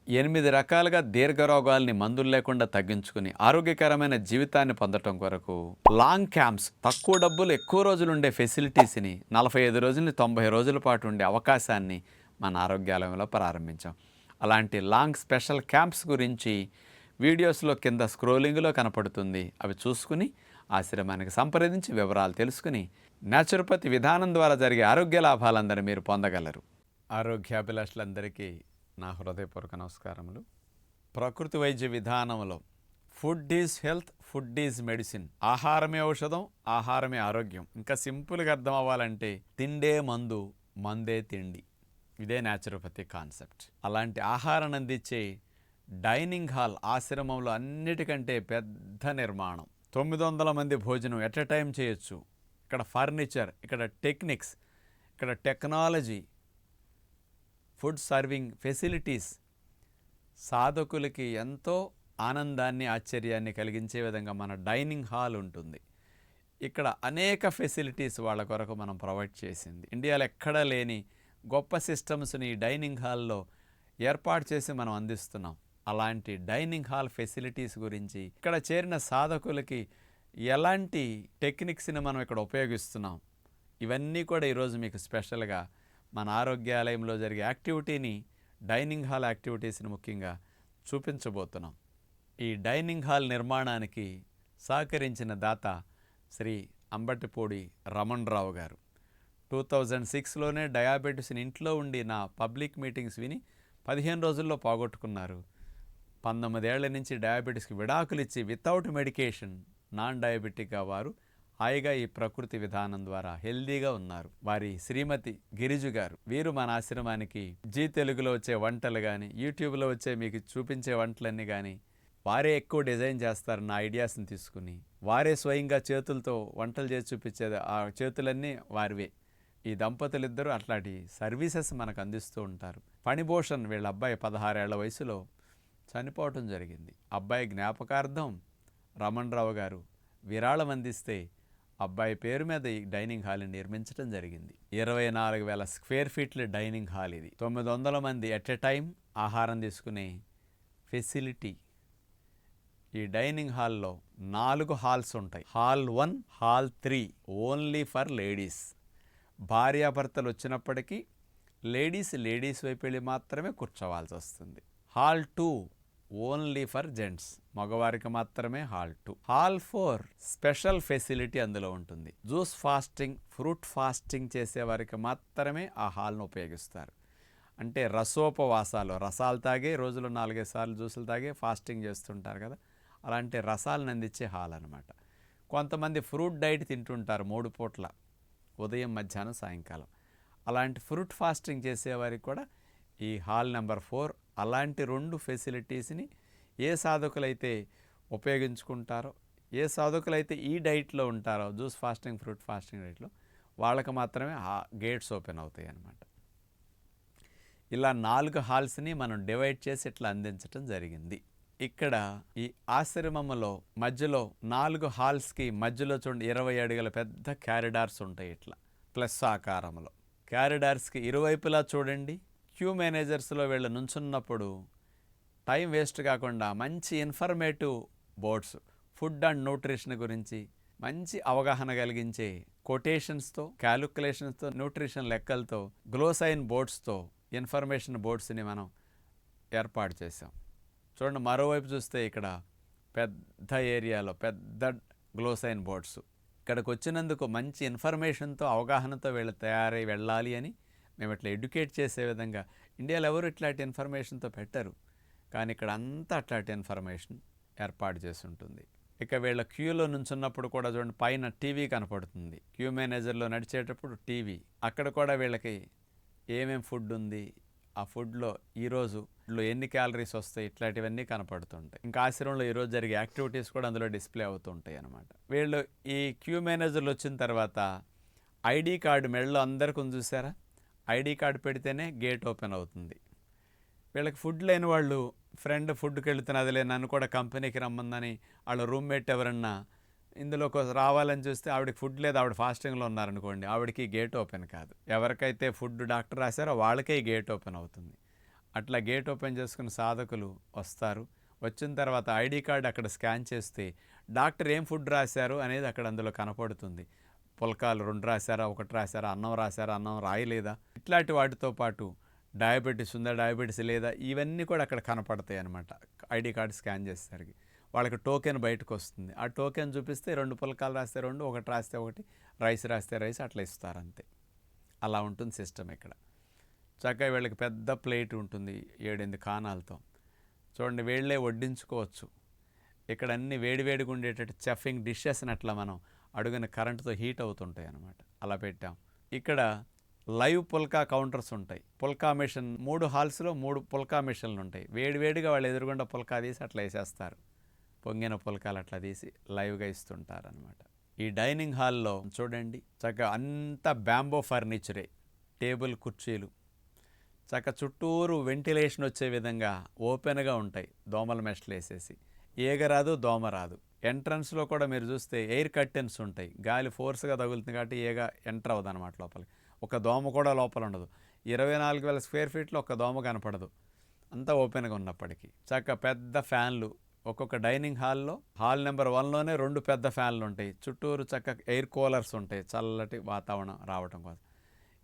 8 రకాలుగా దీర్ఘరోగాల్ని మందులు లేకుండా తగ్గించుకుని ఆరోగ్యకరమైన జీవితాన్ని పొందటం కొరకు లాంగ్ క్యాంప్స్, తక్కువ డబ్బులు ఎక్కువ రోజులు ఉండే ఫెసిలిటీస్ని 45 రోజుల నుంచి 90 రోజుల పాటు ఉండే అవకాశాన్ని మన ఆరోగ్యాలయంలో ప్రారంభించాం. అలాంటి లాంగ్ స్పెషల్ క్యాంప్స్ గురించి వీడియోస్లో కింద స్క్రోలింగ్లో కనపడుతుంది. అవి చూసుకుని ఆశ్రమానికి సంప్రదించి వివరాలు తెలుసుకుని న్యాచురోపతి విధానం ద్వారా జరిగే ఆరోగ్య లాభాలందరూ మీరు పొందగలరు. ఆరోగ్యాభిలాషులందరికీ నా హృదయపూర్వక నమస్కారములు. ప్రకృతి వైద్య విధానంలో food is health, food is medicine. ఆహారమే ఔషధం, ఆహారమే ఆరోగ్యం. ఇంకా సింపుల్గా అర్థం అవ్వాలంటే తిండే మందు, మందే తిండి. ఇదే న్యాచురోపతి కాన్సెప్ట్. అలాంటి ఆహారాన్ని అందించే డైనింగ్ హాల్ ఆశ్రమంలో అన్నిటికంటే పెద్ద నిర్మాణం. 900 మంది భోజనం ఎట్ ఎ టైం చేయొచ్చు. ఇక్కడ ఫర్నిచర్, ఇక్కడ టెక్నిక్స్, ఇక్కడ టెక్నాలజీ, ఫుడ్ సర్వింగ్ ఫెసిలిటీస్ సాధకులకి ఎంతో ఆనందాన్ని, ఆశ్చర్యాన్ని కలిగించే విధంగా మన డైనింగ్ హాల్ ఉంటుంది. ఇక్కడ అనేక ఫెసిలిటీస్ వాళ్ళ కొరకు మనం ప్రొవైడ్ చేసింది. ఇండియాలో ఎక్కడా లేని గొప్ప సిస్టమ్స్ని ఈ డైనింగ్ హాల్లో ఏర్పాటు చేసి మనం అందిస్తున్నాం. అలాంటి డైనింగ్ హాల్ ఫెసిలిటీస్ గురించి, ఇక్కడ చేరిన సాధకులకి ఎలాంటి టెక్నిక్స్ని మనం ఇక్కడ ఉపయోగిస్తున్నాం, ఇవన్నీ కూడా ఈరోజు మీకు స్పెషల్గా మన ఆరోగ్యాలయంలో జరిగే యాక్టివిటీని, డైనింగ్ హాల్ యాక్టివిటీస్ని ముఖ్యంగా చూపించబోతున్నాం. ఈ డైనింగ్ హాల్ నిర్మాణానికి సహకరించిన దాత శ్రీ అంబటిపూడి రమణరావు గారు. 2006లోనే డయాబెటీస్ని ఇంట్లో ఉండి నా పబ్లిక్ మీటింగ్స్ విని 15 రోజుల్లో పోగొట్టుకున్నారు. 19 ఏళ్ల నుంచి డయాబెటీస్కి విడాకులు ఇచ్చి వితౌట్ మెడికేషన్ నాన్ డయాబెటిక్గా వారు హాయిగా ఈ ప్రకృతి విధానం ద్వారా హెల్దీగా ఉన్నారు. వారి శ్రీమతి గిరిజు గారు, వీరు మన ఆశ్రమానికి జీ తెలుగులో వచ్చే వంటలు కానీ, యూట్యూబ్లో వచ్చే మీకు చూపించే వంటలన్నీ కానీ వారే ఎక్కువ డిజైన్ చేస్తారు. నా ఐడియాస్ని తీసుకుని వారే స్వయంగా చేతులతో వంటలు చేసి చూపించేది, ఆ చేతులన్నీ వారివే. ఈ దంపతులిద్దరూ అట్లాంటి సర్వీసెస్ మనకు అందిస్తూ ఉంటారు. ఫణిభూషణ్ వీళ్ళ అబ్బాయి 16 ఏళ్ల వయసులో చనిపోవటం జరిగింది. అబ్బాయి జ్ఞాపకార్థం రమణరావు గారు విరాళం అందిస్తే అబ్బాయి పేరు మీద ఈ డైనింగ్ హాల్ని నిర్మించడం జరిగింది. 24,000 స్క్వేర్ ఫీట్ల డైనింగ్ హాల్ ఇది. 900 మంది ఎట్ ఎ టైం ఆహారం తీసుకునే ఫెసిలిటీ. ఈ డైనింగ్ హాల్లో 4 హాల్స్ ఉంటాయి. Hall 1, hall 3 only for ladies. భార్యాభర్తలు వచ్చినప్పటికీ లేడీస్ వైపు వెళ్ళి మాత్రమే కూర్చోవాల్సి వస్తుంది. హాల్ 2 ఓన్లీ ఫర్ జెంట్స్, మగవారికి మాత్రమే హాల్ 2. హాల్ 4 స్పెషల్ ఫెసిలిటీ అందులో ఉంటుంది. జ్యూస్ ఫాస్టింగ్, ఫ్రూట్ ఫాస్టింగ్ చేసేవారికి మాత్రమే ఆ హాల్ను ఉపయోగిస్తారు. అంటే రసోపవాసాలు, రసాలు తాగే, రోజులో 4-5 సార్లు జ్యూసులు తాగే ఫాస్టింగ్ చేస్తుంటారు కదా, అలాంటి రసాలను అందించే హాల్ అనమాట. కొంతమంది ఫ్రూట్ డైట్ తింటుంటారు 3 పూట్ల, ఉదయం, మధ్యాహ్నం, సాయంకాలం. అలాంటి ఫ్రూట్ ఫాస్టింగ్ చేసేవారికి కూడా ఈ హాల్ నెంబర్ 4 అలాంటి 2 ఫెసిలిటీస్ని ఏ సాధకులైతే ఉపయోగించుకుంటారో, ఏ సాధకులైతే ఈ డైట్లో ఉంటారో, జ్యూస్ ఫాస్టింగ్, ఫ్రూట్ ఫాస్టింగ్ డైట్లో, వాళ్ళకి మాత్రమే ఆ గేట్స్ ఓపెన్ అవుతాయి అన్నమాట. ఇలా 4 హాల్స్ని మనం డివైడ్ చేసి ఇట్లా అందించడం జరిగింది. ఇక్కడ ఈ ఆశ్రమంలో మధ్యలో 4 హాల్స్కి మధ్యలో చూడండి 20 అడుగుల పెద్ద క్యారిడార్స్ ఉంటాయి. ఇట్లా ప్లస్ ఆకారంలో క్యారిడార్స్కి ఇరువైపులా చూడండి. క్యూ మేనేజర్స్లో వీళ్ళు నుంచున్నప్పుడు టైం వేస్ట్ కాకుండా మంచి informative boards, food and nutrition గురించి మంచి అవగాహన కలిగించే కొటేషన్స్తో, క్యాలిక్యులేషన్స్తో, న్యూట్రిషన్ లెక్కలతో, గ్లోసైన్ బోర్డ్స్తో ఇన్ఫర్మేషన్ బోర్డ్స్ని మనం ఏర్పాటు చేసాం. చూడండి, మరోవైపు చూస్తే ఇక్కడ పెద్ద ఏరియాలో పెద్ద గ్లోసైన్ బోర్డ్స్. ఇక్కడికి వచ్చినందుకు మంచి ఇన్ఫర్మేషన్తో, అవగాహనతో వీళ్ళు తయారై వెళ్ళాలి అని మేము ఇట్లా ఎడ్యుకేట్ చేసే విధంగా. ఇండియాలో ఎవరు ఇట్లాంటి ఇన్ఫర్మేషన్తో పెట్టరు, కానీ ఇక్కడ అంతా అట్లాంటి ఇన్ఫర్మేషన్ ఏర్పాటు చేసి ఉంటుంది. ఇక వీళ్ళ క్యూలో నుంచున్నప్పుడు కూడా చూడండి, పైన టీవీ కనపడుతుంది. క్యూ మేనేజర్లో నడిచేటప్పుడు టీవీ, అక్కడ కూడా వీళ్ళకి ఏమేం ఫుడ్ ఉంది, ఆ ఫుడ్లో ఈరోజు ఎన్ని క్యాలరీస్ వస్తాయి, ఇట్లాంటివన్నీ కనపడుతుంటాయి. ఇంకా ఆశ్రమంలో ఈరోజు జరిగే యాక్టివిటీస్ కూడా అందులో డిస్ప్లే అవుతుంటాయి అన్నమాట. వీళ్ళు ఈ క్యూ మేనేజర్లు వచ్చిన తర్వాత ఐడి కార్డు మెడలో అందరికీ చూసారా, ఐడి కార్డు పెడితేనే గేట్ ఓపెన్ అవుతుంది. వీళ్ళకి ఫుడ్ లేని వాళ్ళు, ఫ్రెండ్ ఫుడ్కి వెళుతున్నదిలే నన్ను కూడా కంపెనీకి రమ్మందని వాళ్ళ రూమ్మేట్ ఎవరన్నా ఇందులోకి రావాలని చూస్తే ఆవిడకి ఫుడ్ లేదు, ఆవిడ ఫాస్టింగ్లో ఉన్నారనుకోండి, ఆవిడకి గేట్ ఓపెన్ కాదు. ఎవరికైతే ఫుడ్ డాక్టర్ రాశారో వాళ్ళకే గేట్ ఓపెన్ అవుతుంది. అట్లా గేట్ ఓపెన్ చేసుకుని సాధకులు వస్తారు. వచ్చిన తర్వాత ఐడి కార్డు అక్కడ స్కాన్ చేస్తే డాక్టర్ ఏం ఫుడ్ రాశారు అనేది అక్కడ అందులో కనపడుతుంది. పుల్కాలు 2 రాశారా, 1 రాశారా, అన్నం రాశారా, అన్నం రాయలేదా, ఇట్లాంటి వాటితో పాటు డయాబెటీస్ ఉందా, డయాబెటీస్ లేదా, ఇవన్నీ కూడా అక్కడ కనపడతాయి అన్నమాట. ఐడి కార్డు స్కాన్ చేసేసరికి వాళ్ళకి టోకెన్ బయటకు వస్తుంది. ఆ టోకెన్ చూపిస్తే 2 పుల్కాలు రాస్తే 2, 1 రాస్తే 1, రైస్ రాస్తే రైస్, అట్లా ఇస్తారు అంతే. అలా ఉంటుంది సిస్టమ్ ఇక్కడ. చక్కగా వీళ్ళకి పెద్ద ప్లేట్ ఉంటుంది 7-8 కానాలతో. చూడండి, వీళ్ళే వడ్డించుకోవచ్చు. ఇక్కడ అన్ని వేడివేడిగా ఉండేటట్టు చెఫింగ్ డిషెస్ని అట్లా మనం అడుగున కరెంటుతో హీట్ అవుతుంటాయి అన్నమాట. అలా పెట్టాం. ఇక్కడ లైవ్ పుల్కా కౌంటర్స్ ఉంటాయి. పుల్కా మిషన్ 3 హాల్స్లో 3 పుల్కా మిషన్లు ఉంటాయి. వేడివేడిగా వాళ్ళు ఎదురుగుండా పుల్కా తీసి అట్లా వేసేస్తారు. పొంగిన పుల్కాలు అట్లా తీసి లైవ్గా ఇస్తుంటారు అనమాట. ఈ డైనింగ్ హాల్లో చూడండి, చక్కగా అంతా బ్యాంబో ఫర్నిచరే, టేబుల్, కుర్చీలు, చక్క చుట్టూరు వెంటిలేషన్ వచ్చే విధంగా ఓపెన్గా ఉంటాయి. దోమల మెషలు వేసేసి ఏగరాదు, దోమ రాదు. ఎంట్రన్స్లో కూడా మీరు చూస్తే ఎయిర్ కర్టెన్స్ ఉంటాయి. గాలి ఫోర్స్గా తగులుతుంది కాబట్టి ఏగా ఎంటర్ అవ్వదు అనమాట లోపలికి. ఒక దోమ కూడా లోపల ఉండదు. 24,000 స్క్వేర్ ఫీట్లో ఒక దోమ కనపడదు, అంతా ఓపెన్గా ఉన్నప్పటికీ. చక్క పెద్ద ఫ్యాన్లు ఒక్కొక్క డైనింగ్ హాల్లో. హాల్ నెంబర్ 1లోనే 2 పెద్ద ఫ్యాన్లు ఉంటాయి. చుట్టూరు చక్క ఎయిర్ కూలర్స్ ఉంటాయి, చల్లటి వాతావరణం రావడం కోసం.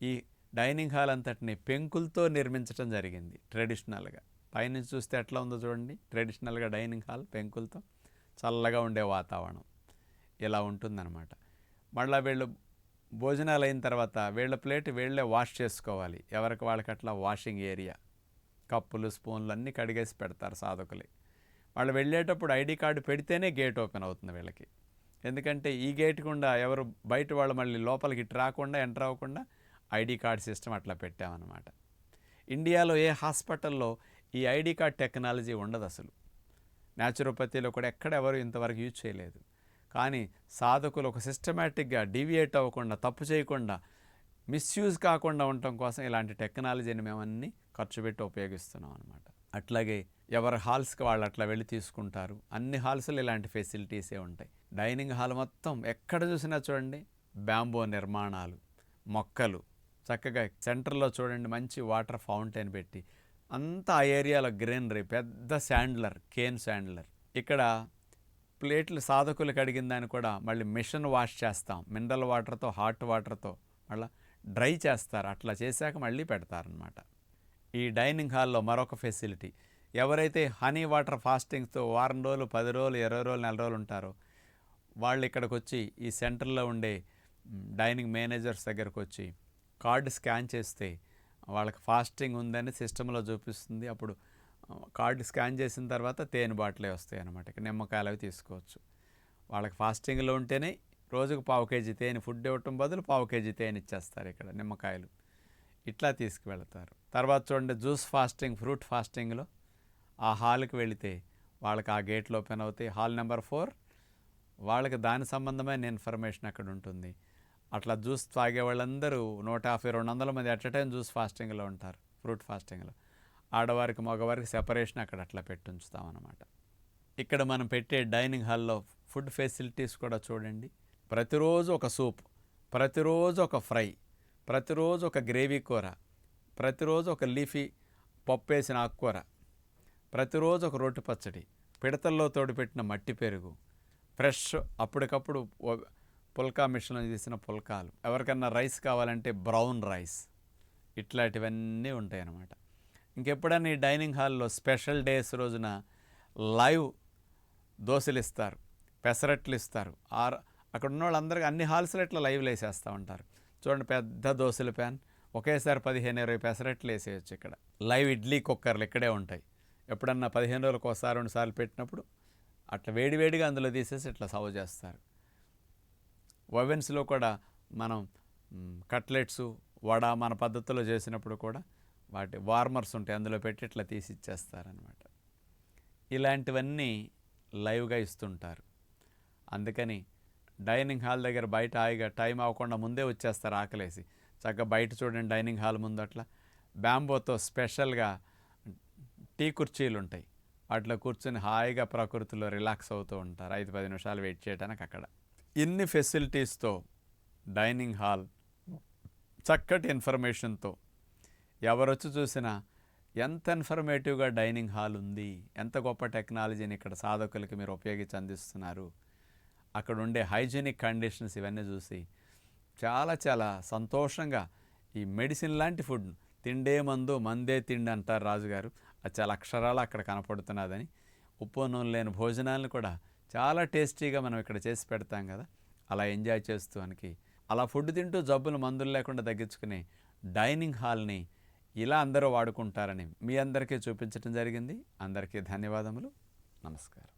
ఈ డైనింగ్ హాల్ అంతటిని పెంకులతో నిర్మించడం జరిగింది ట్రెడిషనల్గా. పైనుంచి చూస్తే ఎట్లా ఉందో చూడండి, ట్రెడిషనల్గా డైనింగ్ హాల్ పెంకులతో, చల్లగా ఉండే వాతావరణం ఇలా ఉంటుందన్నమాట. మళ్ళీ వీళ్ళు భోజనాలు అయిన తర్వాత వీళ్ళ ప్లేట్ వీళ్ళే వాష్ చేసుకోవాలి. ఎవరికి వాళ్ళకి అట్లా వాషింగ్ ఏరియా, కప్పులు, స్పూన్లు అన్నీ కడిగేసి పెడతారు సాధకులే. వాళ్ళు వెళ్ళేటప్పుడు ఐడి కార్డు పెడితేనే గేట్ ఓపెన్ అవుతుంది వీళ్ళకి. ఎందుకంటే ఈ గేట్ గుండా ఎవరు బయట వాళ్ళు మళ్ళీ లోపలికి ఇటు రాకుండా, ఎంటర్ అవ్వకుండా ఐడి కార్డ్ సిస్టమ్ అట్లా పెట్టామన్నమాట. ఇండియాలో ఏ హాస్పిటల్లో ఈ ఐడి కార్డ్ టెక్నాలజీ ఉండదు అసలు. న్యాచురోపతిలో కూడా ఎక్కడ ఎవరు ఇంతవరకు యూజ్ చేయలేదు. కానీ సాధకులు ఒక సిస్టమేటిక్గా డీవియేట్ అవ్వకుండా, తప్పు చేయకుండా, మిస్యూజ్ కాకుండా ఉండటం కోసం ఇలాంటి టెక్నాలజీని మేము అన్నీ ఖర్చు పెట్టి ఉపయోగిస్తున్నాం అనమాట. అట్లాగే ఎవరి హాల్స్కి వాళ్ళు అట్లా వెళ్ళి తీసుకుంటారు. అన్ని హాల్స్లో ఇలాంటి ఫెసిలిటీసే ఉంటాయి. డైనింగ్ హాల్ మొత్తం ఎక్కడ చూసినా చూడండి బ్యాంబో నిర్మాణాలు, మొక్కలు, చక్కగా సెంటర్లో చూడండి మంచి వాటర్ ఫౌంటైన్ పెట్టి, అంతా ఆ ఏరియాలో గ్రీనరీ, పెద్ద శాండ్లర్, కేన్ శాండ్లర్. ఇక్కడ ప్లేట్లు సాధకులకు అడిగిన దాన్ని కూడా మళ్ళీ మిషన్ వాష్ చేస్తాం. మినరల్ వాటర్తో, హాట్ వాటర్తో మళ్ళీ డ్రై చేస్తారు. అట్లా చేశాక మళ్ళీ పెడతారనమాట. ఈ డైనింగ్ హాల్లో మరొక ఫెసిలిటీ, ఎవరైతే హనీ వాటర్ ఫాస్టింగ్తో వారం రోజులు, 10 రోజులు, 20 రోజులు, 4 రోజులు ఉంటారో వాళ్ళు ఇక్కడికి వచ్చి ఈ సెంటర్లో ఉండే డైనింగ్ మేనేజర్స్ దగ్గరకు వచ్చి కార్డు స్కాన్ చేస్తే వాళ్ళకి ఫాస్టింగ్ ఉందని సిస్టంలో చూపిస్తుంది. అప్పుడు కార్డు స్కాన్ చేసిన తర్వాత తేనె బాటిలే వస్తాయి అన్నమాట. ఇక నిమ్మకాయలు అవి తీసుకోవచ్చు. వాళ్ళకి ఫాస్టింగ్లో ఉంటేనే రోజుకు 1/4 కేజీ తేనె ఫుడ్ ఇవ్వటం బదులు 1/4 కేజీ తేనె ఇచ్చేస్తారు ఇక్కడ, నిమ్మకాయలు ఇట్లా తీసుకువెళ్తారు. తర్వాత చూడండి జ్యూస్ ఫాస్టింగ్, ఫ్రూట్ ఫాస్టింగ్లో ఆ హాల్కి వెళితే వాళ్ళకి ఆ గేట్లు ఓపెన్ అవుతాయి. హాల్ నెంబర్ 4 వాళ్ళకి దాని సంబంధమైన ఇన్ఫర్మేషన్ అక్కడ ఉంటుంది. అట్లా జ్యూస్ తాగే వాళ్ళందరూ 150-200 మంది అట్ ఎ టైం జ్యూస్ ఫాస్టింగ్లో ఉంటారు. ఫ్రూట్ ఫాస్టింగ్లో ఆడవారికి, మగవారికి సెపరేషన్ అక్కడ అట్లా పెట్టి ఉంచుతామన్నమాట. ఇక్కడ మనం పెట్టే డైనింగ్ హాల్లో ఫుడ్ ఫెసిలిటీస్ కూడా చూడండి. ప్రతిరోజు ఒక సూప్, ప్రతిరోజు ఒక ఫ్రై, ప్రతిరోజు ఒక గ్రేవీ కూర, ప్రతిరోజు ఒక లీఫీ పప్పేసిన ఆకుకూర, ప్రతిరోజు ఒక రొట్టె పచ్చడి, పిడతల్లో తోడుపెట్టిన మట్టి పెరుగు, ఫ్రెష్ అప్పటికప్పుడు పుల్కా మిషన్లో తీసిన పుల్కాలు, ఎవరికన్నా రైస్ కావాలంటే బ్రౌన్ రైస్, ఇట్లాంటివన్నీ ఉంటాయి అన్నమాట. ఇంకెప్పుడన్నా ఈ డైనింగ్ హాల్లో స్పెషల్ డేస్ రోజున లైవ్ దోశలు ఇస్తారు, పెసరట్లు ఇస్తారు. అక్కడ ఉన్న వాళ్ళందరికీ అన్ని హాల్స్లో ఇట్లా లైవ్లు వేసేస్తూ ఉంటారు. చూడండి పెద్ద దోశల ప్యాన్, ఒకేసారి 15-20 పెసరట్లు వేసేయచ్చు. ఇక్కడ లైవ్ ఇడ్లీ కుక్కర్లు ఇక్కడే ఉంటాయి. ఎప్పుడన్నా 15 రోజులకు ఒకసారి 2 సార్లు పెట్టినప్పుడు అట్లా వేడివేడిగా అందులో తీసేసి ఇట్లా సర్వ్ చేస్తారు. ఓవెన్స్లో కూడా మనం కట్లెట్స్, వడ మన పద్ధతిలో చేసినప్పుడు కూడా వాటి వార్మర్స్ ఉంటాయి, అందులో పెట్టి ఇట్లా తీసి ఇచ్చేస్తారనమాట. ఇలాంటివన్నీ లైవ్గా ఇస్తుంటారు. అందుకని డైనింగ్ హాల్ దగ్గర బయట హాయిగా టైం అవ్వకుండా ముందే వచ్చేస్తారు ఆకలేసి. చక్కగా బయట చూడండి డైనింగ్ హాల్ ముందు అట్లా బ్యాంబోతో స్పెషల్గా టీ కుర్చీలు ఉంటాయి. వాటిలో కూర్చొని హాయిగా ప్రకృతిలో రిలాక్స్ అవుతూ ఉంటారు. 5-10 నిమిషాలు వెయిట్ చేయడానికి అక్కడ. ఇన్ని ఫెసిలిటీస్తో డైనింగ్ హాల్ చక్కటి ఇన్ఫర్మేషన్తో ఎవరొచ్చి చూసినా ఎంత ఇన్ఫర్మేటివ్గా డైనింగ్ హాల్ ఉంది, ఎంత గొప్ప టెక్నాలజీని ఇక్కడ సాధకులకి మీరు ఉపయోగించి అందిస్తున్నారు, అక్కడ ఉండే హైజీనిక్ కండిషన్స్ ఇవన్నీ చూసి చాలా చాలా సంతోషంగా ఈ మెడిసిన్ లాంటి ఫుడ్, తిండే మందు మందే తిండి అంటారు రాజుగారు, అది చాలా అక్షరాలు అక్కడ కనపడుతున్నదని, ఉప్పు నూనె లేని భోజనాలను కూడా చాలా టేస్టీగా మనం ఇక్కడ చేసి పెడతాం కదా, అలా ఎంజాయ్ చేస్తూ అలా ఫుడ్ తింటూ జబ్బులు మందులు లేకుండా తగ్గించుకునే డైనింగ్ హాల్ని ఇలా అందరూ వాడుకుంటారని మీ అందరికీ చూపించడం జరిగింది. అందరికీ ధన్యవాదములు. నమస్కారం.